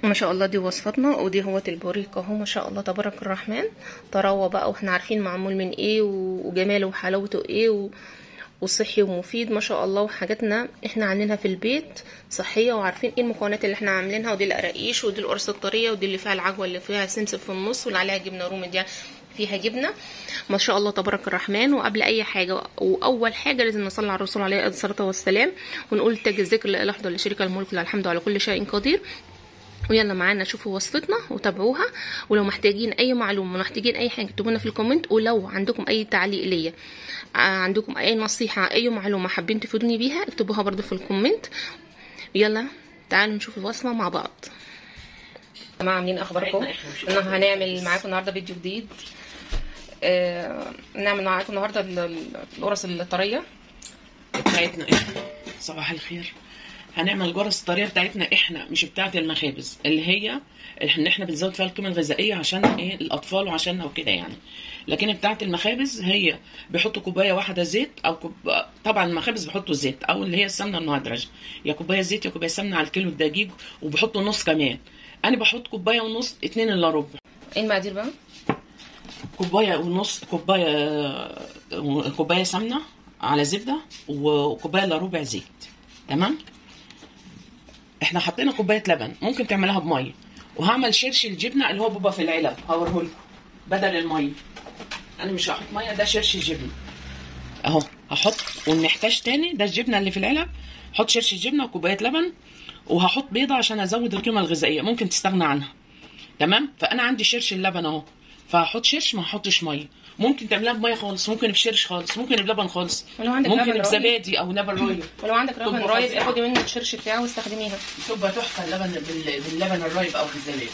ما شاء الله دي وصفتنا، ودي هو البوريك اهو، ما شاء الله تبارك الرحمن. طراوه بقى، واحنا عارفين معمول من ايه وجماله وحلاوته ايه وصحي ومفيد ما شاء الله. وحاجاتنا احنا عاملينها في البيت صحيه، وعارفين ايه المكونات اللي احنا عاملينها. ودي القراقيش، ودي القرص الطريه، ودي اللي فيها العجوه اللي فيها سمسم في النص، واللي عليها جبنه رومي دي فيها جبنه ما شاء الله تبارك الرحمن. وقبل اي حاجه واول حاجه لازم نصلي على الرسول عليه الصلاه والسلام، ونقول تاج الذكر لا اله الا الله لشريك الملك له الحمد على كل شيء قدير. ويلا معانا شوفوا وصفتنا وتابعوها. ولو محتاجين اي معلومه، محتاجين اي حاجه، اكتبوا لنا في الكومنت. ولو عندكم اي تعليق ليا، عندكم اي نصيحه، اي معلومه حابين تفيدوني بيها، اكتبوها برضو في الكومنت. يلا تعالوا نشوف الوصفه مع بعض. يا جماعه عاملين اخباركم؟ هنعمل معاكم النهارده فيديو جديد. نعمل معاكم النهارده القرص الطريه بتاعتنا احنا. صباح الخير. هنعمل الجرس الطريه بتاعتنا احنا، مش بتاعه المخابز، اللي هي ان احنا بنزود فيها القيمه الغذائيه عشان ايه الاطفال وعشاننا وكده يعني. لكن بتاعه المخابز هي بيحطوا كوبايه واحده زيت او طبعا المخابز بيحطوا زيت او اللي هي السمنه المهدرجه، يا كوبايه زيت يا كوبايه سمنه على الكيلو الدقيق، وبيحطوا نص كمان. انا بحط كوبايه ونص، 2 الا ربع. ايه المقادير بقى؟ كوبايه ونص، كوبايه سمنه على زبده، وكوبايه الا ربع زيت. تمام. احنا حطينا كوبايه لبن، ممكن تعملها بميه. وهعمل شرش الجبنه اللي هو بيبقى في العلب، هوريهولكم بدل الميه. انا مش هحط ميه، ده شرش الجبنه اهو. هحط ونحتاج تاني، ده الجبنه اللي في العلب. هحط شرش الجبنه وكوبايه لبن، وهحط بيضه عشان ازود القيمه الغذائيه، ممكن تستغنى عنها. تمام. فانا عندي شرش اللبن اهو، فهحط شرش، ما هحطش ميه. ممكن تعملها بميه خالص، ممكن بشرش خالص، ممكن بلبن خالص، ممكن بزبادي او لبن رايب. ولو عندك لبن رايب خدي منه الشرش بتاعه واستخدميها، تبقى تحفه اللبن باللبن الرايب او بالزبادي.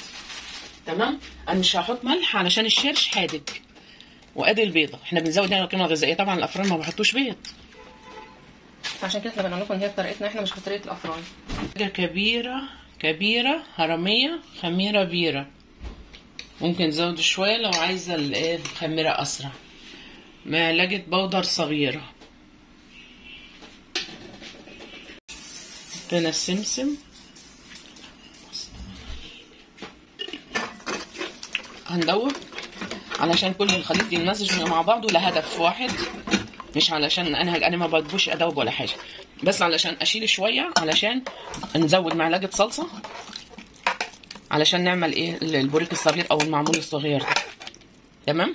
تمام. انا مش هحط ملح علشان الشرش حادق. وادي البيضه، احنا بنزود هنا القيمه الغذائيه. طبعا الافران ما بحطوش بيض، عشان كده احنا بنقول لكم ان هي بطريقتنا احنا، مش بطريقه الافران. حاجه كبيره هرميه خميره بيره. ممكن تزود شويه لو عايزه الخميره اسرع. معلقه بودر صغيره. حطينا السمسم. هندوب علشان كل الخليط ينمزج مع بعضه لهدف واحد، مش علشان انا ما بحبش ادوب ولا حاجه، بس علشان اشيل شويه، علشان نزود معلقه صلصه علشان نعمل ايه البوريك الصغير او المعمول الصغير ده. تمام.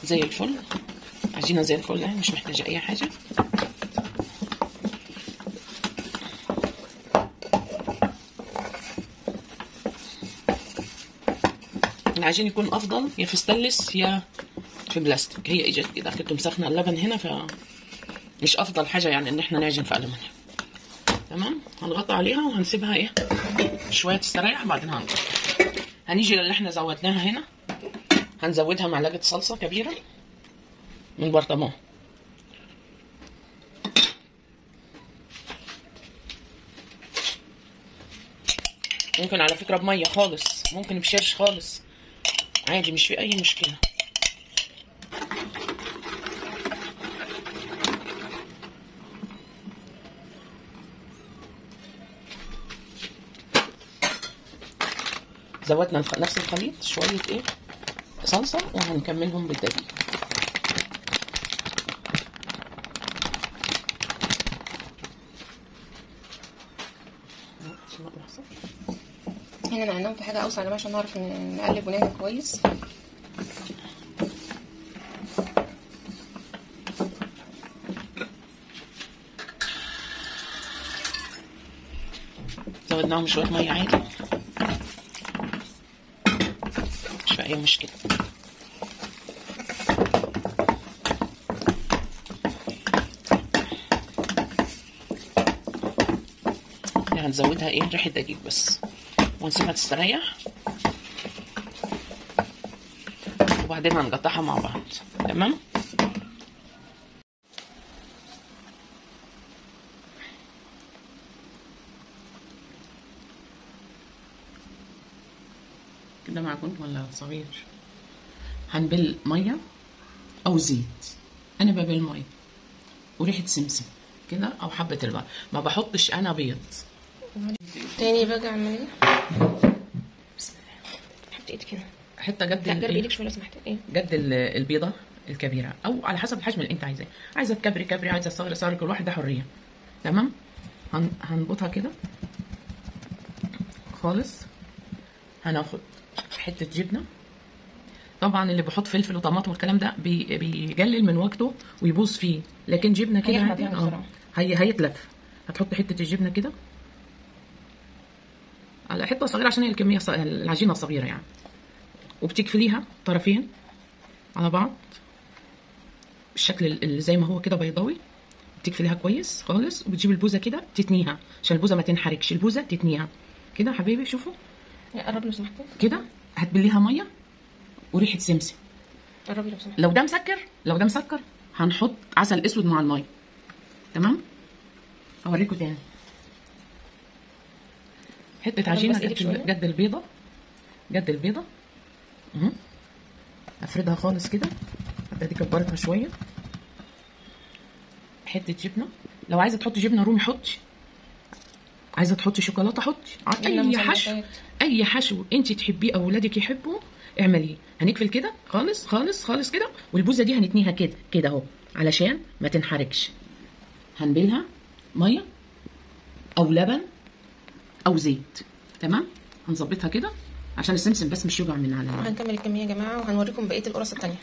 زي الفل، عجينه زي الفل يعني، مش محتاجه اي حاجه. العجين يكون افضل يا في ستانلس يا في بلاستيك. هي اجت كده كنت مسخنه اللبن هنا، ف مش افضل حاجه يعني ان احنا نعجن في المونيوم. تمام. هنغطي عليها وهنسيبها ايه شويه تستريح، بعدين هنيجي للي احنا زودناها هنا. هنزودها معلقه صلصه كبيره من برطمان. ممكن على فكره بميه خالص، ممكن بشرش خالص، عادي مش في اي مشكله. زودنا نفس الخليط شويه ايه صلصه، وهنكملهم بالدقيق. هنا نقلناهم في حاجه اوسع يا جماعه عشان نعرف نقلب ونعمل كويس. زودناهم شويه ميه عادي. ايه مشكله. هنزودها ايه ريحه دقيق بس، ونسيبها تستريح، وبعدين هنقطعها مع بعض. تمام. كده معجون ولا صغير؟ هنبل ميه او زيت. انا ببل ميه وريحه سمسم كده او حبه البر، ما بحطش انا بيض. تاني بقى اعمل ايه؟ بسم الله. حط ايدك هنا، حته قد لا قرب ايدك شويه لو سمحت. ايه قد البيضه الكبيره، او على حسب الحجم اللي انت عايزاه. عايزه تكبري كبري، عايزه تصغري صغري، كل واحده حريه. تمام. هنبطها كده خالص. هناخد حته جبنه. طبعا اللي بيحط فلفل وطماطم والكلام ده بيقلل من وقته ويبوظ فيه، لكن جبنه كده هيتلف. هتحط حته الجبنه كده على حته صغيره عشان هي الكميه العجينه صغيره يعني، وبتكفليها طرفين على بعض بالشكل اللي زي ما هو كده بيضاوي. بتكفليها كويس خالص، وبتجيب البوزه كده تتنيها عشان البوزه ما تنحرقش. البوزه تتنيها كده حبيبي. شوفوا قرب لو سمحت كده. هتبليها ميه وريحه سمسم. قربي لو سمحت. لو ده مسكر هنحط عسل اسود مع الميه. تمام. اوريكم تاني حته عجينه قد البيضه. قد البيضه. افردها خالص كده. ابتدي كبرتها شويه. حته جبنه، لو عايزه تحطي جبنه رومي حطي، عايزه تحطي شوكولاته حطي، اي حشو انت تحبيه او ولادك يحبوا اعمليه. هنقفل كده خالص خالص خالص كده، والبوزه دي هنتنيها كده كده اهو علشان ما تنحرقش. هنبلها ميه او لبن او زيت. تمام. هنظبطها كده عشان السمسم بس مش يوجع من على الميه. هنكمل الكميه يا جماعه وهنوريكم بقيه القرص الثانيه.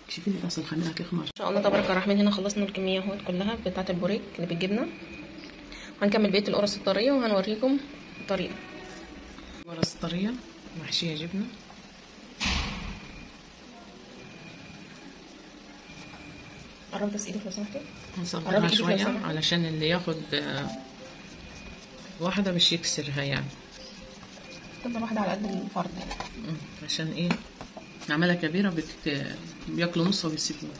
شوفي لي بس الخميره تخمر ان شاء الله تبارك الرحمن. هنا خلصنا الكميه اهوت كلها بتاعه البوريك اللي بالجبنه. هنكمل بقيه القرص الطريه وهنوريكم الطريقه. القرص الطريه محشيه جبنه. قربت بس ايدك لو سمحتي. هنصغرها شويه علشان اللي ياخد واحده مش يكسرها يعني. تفضل واحده على قد الفرد عشان ايه نعملها كبيره بياكلوا نصها وبيسيبوها.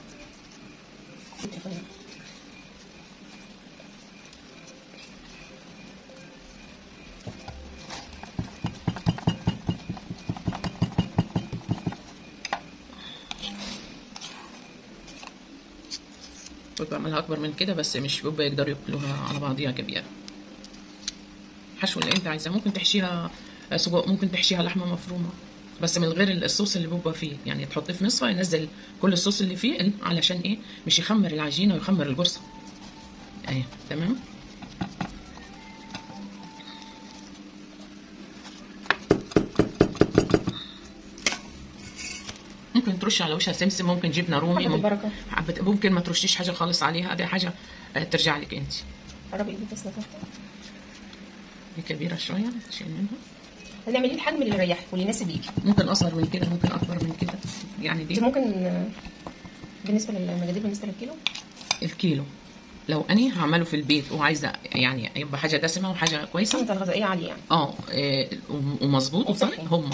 كنت بعملها اكبر من كده بس مش بيبقى يقدروا ياكلوها على بعضيها كبيره. حشو اللي انت عايزاه، ممكن تحشيها سجق، ممكن تحشيها لحمه مفرومه بس من غير الصوص اللي بيبقى فيه، يعني تحطيه في مصفى ينزل كل الصوص اللي فيه علشان ايه مش يخمر العجينه ويخمر القرصه. اهي تمام. ممكن ترشي على وشها سمسم، ممكن جبنه رومي، ممكن ما ترشيش حاجه خالص عليها، دي حاجه ترجع لك انت. قربي ايدك بس لطفت. دي كبيره شويه تشيل منها. هنعمل الحجم اللي يريحك واللي يناسب ليكي. ممكن اصغر من كده، ممكن اكبر من كده يعني. دي ممكن بالنسبه للمقادير بالنسبه للكيلو. الكيلو لو اني هعمله في البيت وعايزه يعني يبقى حاجه دسمه وحاجه كويسه، القيمه الغذائيه عاليه يعني. ومظبوط وصحي. هم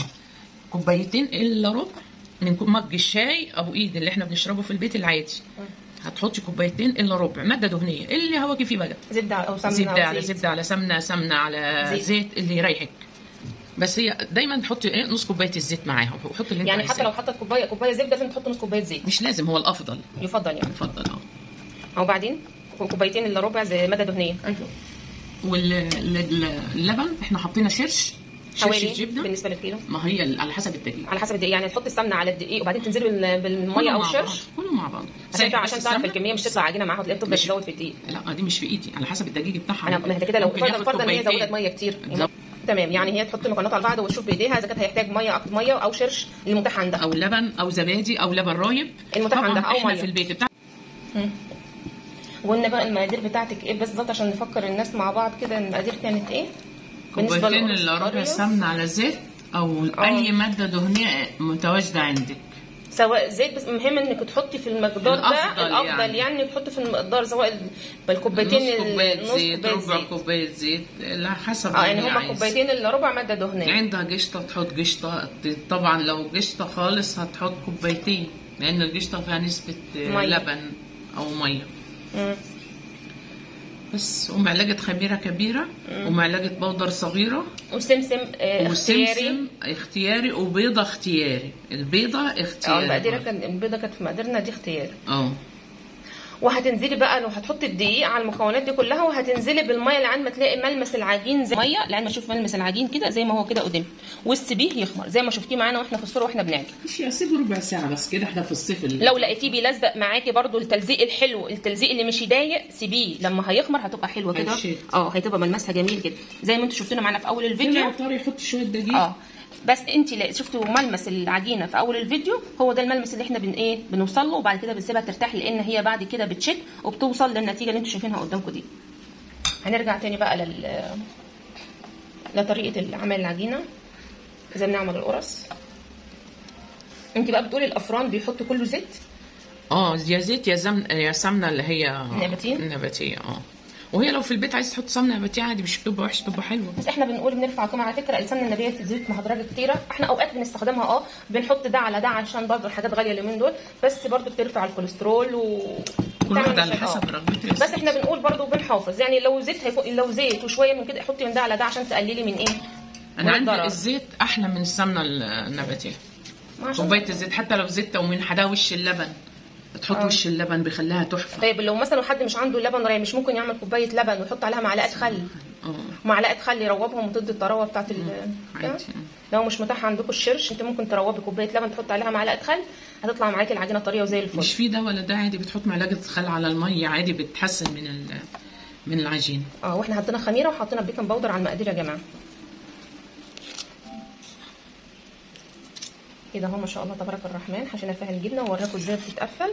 كوبايتين الا ربع من مج الشاي ابو ايد اللي احنا بنشربه في البيت العادي. هتحطي كوبايتين الا ربع ماده دهنيه اللي هواكي فيه بقى، زبده او سمنه، زبده على سمنه على زيت اللي يريحك. بس هي دايما تحطي ايه نص كوبايه الزيت معاها. وحطي اللي انت يعني حتى لو حطت كوبايه زبده لازم تحط نص كوبايه زيت. مش لازم، هو الافضل يفضل يعني. يفضل او بعدين كوبايتين الا ربع زي ماده دهنيه. ايوه. واللبن احنا حاطين شرش الجبنه بالنسبه للكيلو. ما هي على حسب الدقيق. على حسب الدقيق، يعني تحط السمنه على الدقيق وبعدين تنزلي بالميه او الشرش كله مع بعض عشان تعرف الكميه مش تطلع عجينه معاها وتلاقيها تفضل تزود في الدقيق. لا دي مش في ايدي، على حسب الدقيق بتاعها. انا ما كده لو فرضا ان هي زودت ميه كتير تمام، يعني هي تحط المكونات على بعض وتشوف بايديها اذا كانت هيحتاج ميه او شرش المتاح عندها، او لبن او زبادي او لبن رايب المتاح عندها، او ميه في البيت بتاع. وقلنا بقى المقادير بتاعتك ايه بالظبط عشان نفكر الناس مع بعض كده. المقادير كانت ايه؟ كوبايتين الا ربع سمنه على زيت او اي ماده دهنيه متواجده عندك، سواء زيت، بس المهم انك تحطي في المقدار ده الافضل يعني انك تحطي في المقدار سواء بالكوبايتين، نص كوبايه نص زيت، كوبايه ربع زيت، كوبايه زيت، على حسب يعني هما كوبايتين الا ربع ماده دهنيه. عندها قشطه تحط قشطه، طبعا لو قشطه خالص هتحط كوبايتين، لان القشطه فيها نسبه لبن او ميه. بس، ومعلقه خميره كبيره، ومعلقه بودر صغيره، وسمسم وسمسم اختياري، وبيضه اختياري. البيضه اختياري. المقدره البيضه كانت في مقدرنا دي اختياري. وهتنزلي بقى لو هتحطي الدقيق على المكونات دي كلها، وهتنزلي بالميه لعند ما تلاقي ملمس العجين زي ميه، لعند ما تشوف ملمس العجين كده زي ما هو كده قدامك، وتسيبيه يخمر زي ما شفتيه معانا واحنا في الصوره واحنا بنعجن. مش هسيبه ربع ساعه بس كده، احنا في الصيف لو لقيتيه بيلزق معاكي برده التلزيق الحلو، التلزيق اللي مش يضايق، سيبيه لما هيخمر هتبقى حلوه كده. هتبقى ملمسها جميل كده زي ما انتوا شفتونا معانا في اول الفيديو. طاري يحط شويه دقيق. بس انت شفتوا ملمس العجينه في اول الفيديو، هو ده الملمس اللي احنا بنوصل له، وبعد كده بنسيبها ترتاح، لان هي بعد كده بتشد وبتوصل للنتيجه اللي انتوا شايفينها قدامكم دي. هنرجع تاني بقى لطريقه عمل العجينه زي ما بنعمل القرص. انت بقى بتقولي الافران بيحطوا كله زيت؟ يا زيت يا سمنه اللي هي نباتيه. وهي لو في البيت عايز تحط سمنه نباتيه عادي، مش بتبقى وحشه، بتبقى حلوه. بس احنا بنقول بنرفع قيمه، على فكره السمنه النباتيه في الزيوت مهدرجه كتيره، احنا اوقات بنستخدمها بنحط ده على ده عشان برضه الحاجات غاليه اليومين دول، بس برضه بترفع الكوليسترول كل واحد على حسب رغبته. بس احنا بنقول برضه بنحافظ، يعني لو زيت وشويه من كده حطي من ده على ده عشان تقللي من انا عندي الزيت احلى من السمنه النباتيه. كوبايه الزيت حتى لو زيت ومن حدا وش اللبن تحط وش اللبن بيخليها تحفه. طيب لو مثلا حد مش عنده لبن راي، مش ممكن يعمل كوبايه لبن ويحط عليها معلقه خل؟ معلقه خل يروبهم وتدي الطراوه بتاعت لو مش متاح عندكم الشرش، انت ممكن تروبي كوبايه لبن تحط عليها معلقه خل، هتطلع معاكي العجينه طريه وزي الفل. مش في ده ولا ده، عادي بتحط معلقه خل على الميه عادي، بتحسن من العجين. واحنا حطينا خميره وحطينا بيكنج باودر على المقادير يا جماعه كده اهو. ما شاء الله تبارك الرحمن. حشينا فيها الجبنه ووراكم ازاي بتتقفل.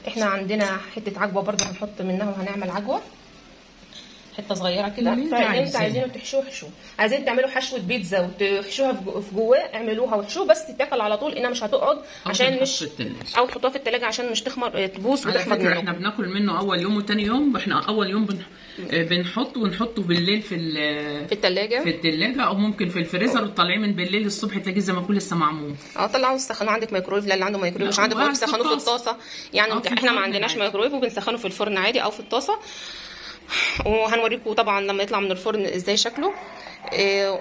احنا عندنا حته عجوه برده هنحط منها، وهنعمل عجوه حته صغيره كده. فاللي انت عايزينه تحشوه حشوه، عايزين تعملوا حشوه بيتزا وتحشوها في جواه اعملوها وحشوه، بس تتاكل على طول، انها مش هتقعد عشان مش او تحطوها في الثلاجه عشان مش تخمر تبوظ وتحمر منه. احنا بناكل منه اول يوم وثاني يوم. احنا اول يوم ونحطه بالليل في الثلاجه او ممكن في الفريزر، وطالعين من بالليل الصبح تلاقيه زي ما يكون لسه معمول. طلعوا تسخنوا. عندك مايكرويف؟ لا، اللي عنده مايكرويف مش عندك تسخنوه في الطاسه يعني. احنا ما عندناش مايكرويف وبنسخنه في الفرن عادي او في الطاسه. وهنوريكم طبعا لما يطلع من الفرن ازاي شكله.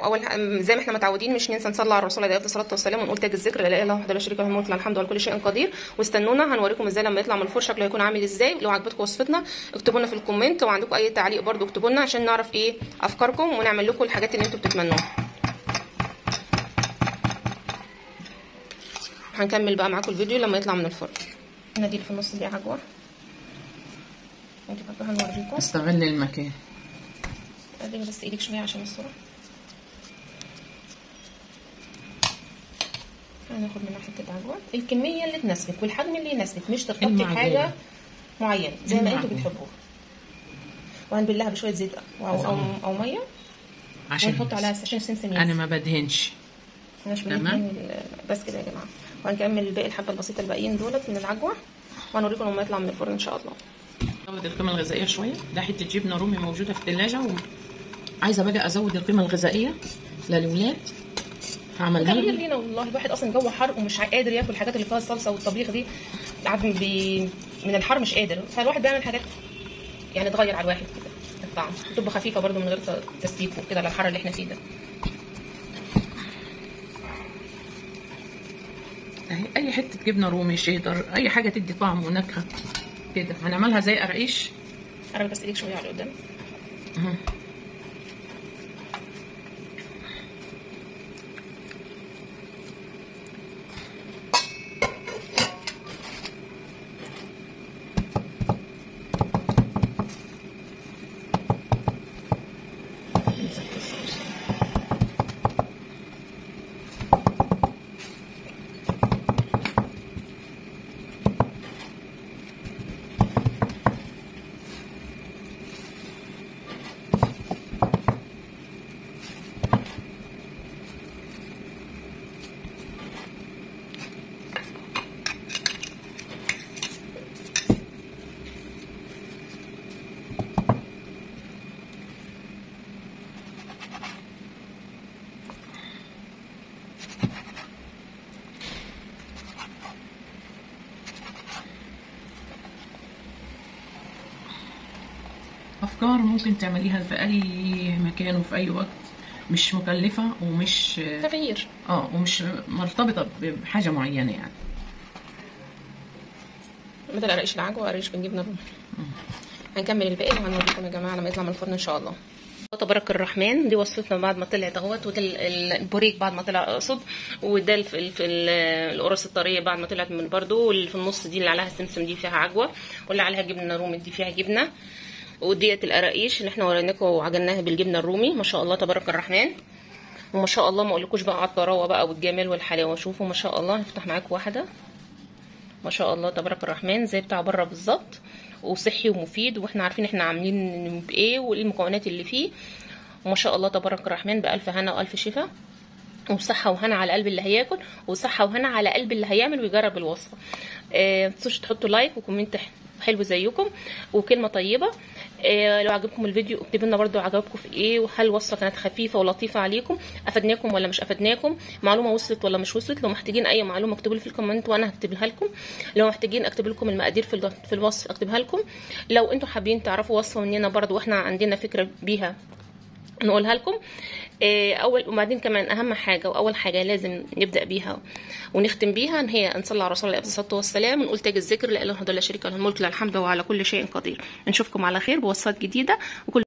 اول زي ما احنا متعودين مش ننسى نصلي على الرسول عليه الصلاه والسلام، ونقول تاج الذكر لا اله الا الله وحده لا شريك له الملك الحمد على كل شيء قدير. واستنونا هنوريكم ازاي لما يطلع من الفرن شكله هيكون عامل ازاي. لو عجبتكم وصفتنا اكتبوا لنا في الكومنت، وعندكم اي تعليق برده اكتبوا لنا عشان نعرف افكاركم ونعمل لكم الحاجات اللي انتم بتتمنوها. هنكمل بقى معاكم الفيديو لما يطلع من الفرن. هنا دي اللي في النص دي عجوه، انت برضه هنوريكم. استغل المكان. قدمي بس ايدك شويه عشان الصوره. هناخد منها حته عجوه، الكميه اللي تناسبك والحجم اللي يناسبك، مش تحطي حاجه معينه زي ما انتوا بتحبوها. وهنبلها بشويه زيت او ميه عشان نحط عليها عشان السمسم. انا ما بدهنش. تمام بس كده يا جماعه. وهنكمل باقي الحبه البسيطه الباقيين دولت من العجوه، وهنوريكم لما يطلع من الفرن ان شاء الله. ازود القيمه الغذائيه شويه. ده حته جبنه رومي موجوده في الثلاجه، عايزه بقى ازود القيمه الغذائيه للولاد. هعملها تغيير لينا والله. الواحد اصلا جو حر ومش قادر ياكل الحاجات اللي فيها الصلصه والطبيخ دي، من الحر مش قادر، فالواحد بيعمل حاجات يعني تغير على الواحد كده الطعم، تبقى خفيفه برده من غير تسبيك وكده على الحر اللي احنا فيه ده. اي حته جبنه رومي شيدر، اي حاجه تدي طعم ونكهه كده. هنعملها زي قرقيش. قرب بس ايديك شويه على قدام. افكار ممكن تعمليها في اي مكان وفي اي وقت، مش مكلفه ومش تغيير ومش مرتبطه بحاجه معينه يعني. مثل قراقيش العجوه وقراقيش بالجبنه الرومي. هنكمل الباقي وهنوريكم يا جماعه لما يطلع من الفرن ان شاء الله. تبارك الرحمن، دي وصفتنا بعد ما طلعت اهوت، وده البوريك بعد ما طلع اقصد، وده في القرص الطريه بعد ما طلعت من برده، واللي في النص دي اللي عليها السمسم دي فيها عجوه، واللي عليها جبنه رومي دي فيها جبنه، وديت القراقيش اللي احنا وريناكم وعجناها بالجبنه الرومي. ما شاء الله تبارك الرحمن، وما شاء الله ما اقولكوش بقى على الطراوه بقى والجمال والحلاوه. شوفوا ما شاء الله. هفتح معاكم واحده. ما شاء الله تبارك الرحمن زي بتاع بره بالظبط، وصحي ومفيد، واحنا عارفين احنا عاملين بايه وايه المكونات اللي فيه. وما شاء الله تبارك الرحمن بألف هنا وألف شفا، وصحة وهنا على قلب اللي هياكل، وصحة وهنا على قلب اللي هيعمل ويجرب الوصفة. متنسوش تحطوا لايك وكومنت حلو زيكم وكلمة طيبة. لو عجبكم الفيديو اكتبوا لنا برده عجبكم في ايه، وهل الوصفة كانت خفيفة ولطيفة عليكم، افدناكم ولا مش افدناكم، معلومة وصلت ولا مش وصلت. لو محتاجين اي معلومة اكتبوا لي في الكومنت وانا هكتبها لكم. لو محتاجين اكتب لكم المقادير في الوصف اكتبها لكم. لو انتم حابين تعرفوا وصفة مننا برده واحنا عندنا فكرة بيها نقولها لكم. وبعدين كمان اهم حاجه واول حاجه لازم نبدا بيها ونختم بيها ان هي نصلي على رسول الله عليه الصلاه والسلام، ونقول تاج الذكر لا اله الا الله لا شريك له الملك له الحمد وعلى كل شيء قدير. نشوفكم على خير بوصفات جديده وكل